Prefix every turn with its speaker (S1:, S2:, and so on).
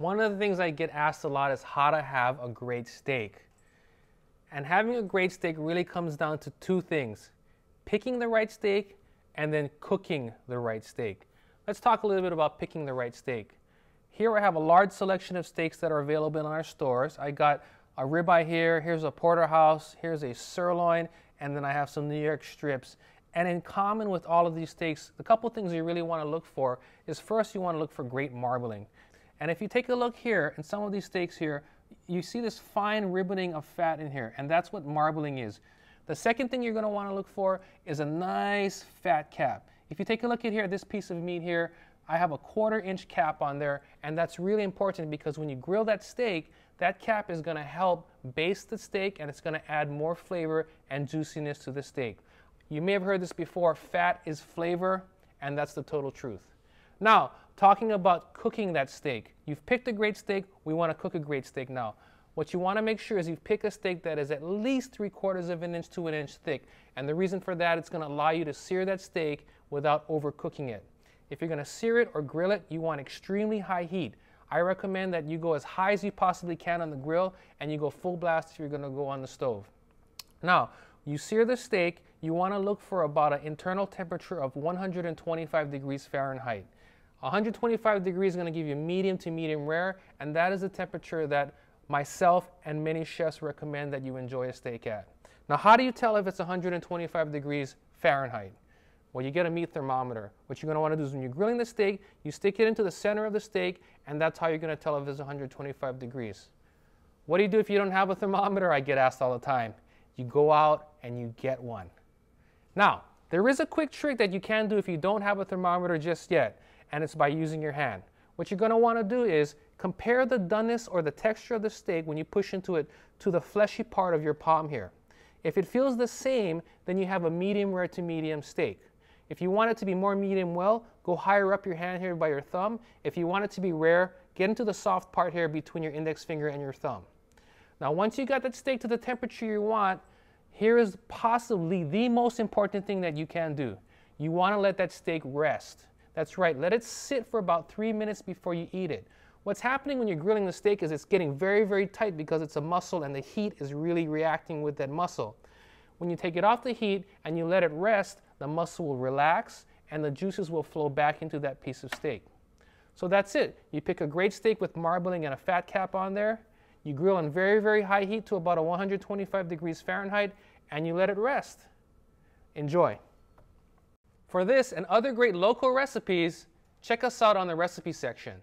S1: One of the things I get asked a lot is how to have a great steak. And having a great steak really comes down to two things: picking the right steak and then cooking the right steak. Let's talk a little bit about picking the right steak. Here I have a large selection of steaks that are available in our stores. I got a ribeye here, here's a porterhouse, here's a sirloin, and then I have some New York strips. And in common with all of these steaks, the couple things you really want to look for is, first, you want to look for great marbling. And if you take a look here in some of these steaks here, you see this fine ribboning of fat in here, and that's what marbling is. The second thing you're going to want to look for is a nice fat cap. If you take a look at here, this piece of meat here, I have a 1/4 inch cap on there, and that's really important because when you grill that steak, that cap is going to help baste the steak, and it's going to add more flavor and juiciness to the steak. You may have heard this before: fat is flavor, and that's the total truth. Now, talking about cooking that steak. You've picked a great steak, we want to cook a great steak now. What you want to make sure is you've picked a steak that is at least 3/4 of an inch to an inch thick. And the reason for that, it's going to allow you to sear that steak without overcooking it. If you're going to sear it or grill it, you want extremely high heat. I recommend that you go as high as you possibly can on the grill, and you go full blast if you're going to go on the stove. Now, you sear the steak, you want to look for about an internal temperature of 125 degrees Fahrenheit. 125 degrees is going to give you medium to medium rare, and that is the temperature that myself and many chefs recommend that you enjoy a steak at. Now, how do you tell if it's 125 degrees Fahrenheit? Well, you get a meat thermometer. What you're going to want to do is when you're grilling the steak, you stick it into the center of the steak, and that's how you're going to tell if it's 125 degrees. What do you do if you don't have a thermometer? I get asked all the time. You go out and you get one. Now, there is a quick trick that you can do if you don't have a thermometer just yet, and it's by using your hand. What you're going to want to do is compare the doneness or the texture of the steak when you push into it to the fleshy part of your palm here. If it feels the same, then you have a medium rare to medium steak. If you want it to be more medium well, go higher up your hand here by your thumb. If you want it to be rare, get into the soft part here between your index finger and your thumb. Now, once you got that steak to the temperature you want, here is possibly the most important thing that you can do. You want to let that steak rest. That's right, let it sit for about 3 minutes before you eat it. What's happening when you're grilling the steak is it's getting very, very tight because it's a muscle and the heat is really reacting with that muscle. When you take it off the heat and you let it rest, the muscle will relax and the juices will flow back into that piece of steak. So that's it. You pick a great steak with marbling and a fat cap on there. You grill on very, very high heat to about 125 degrees Fahrenheit, and you let it rest. Enjoy. For this and other great local recipes, check us out on the recipe section.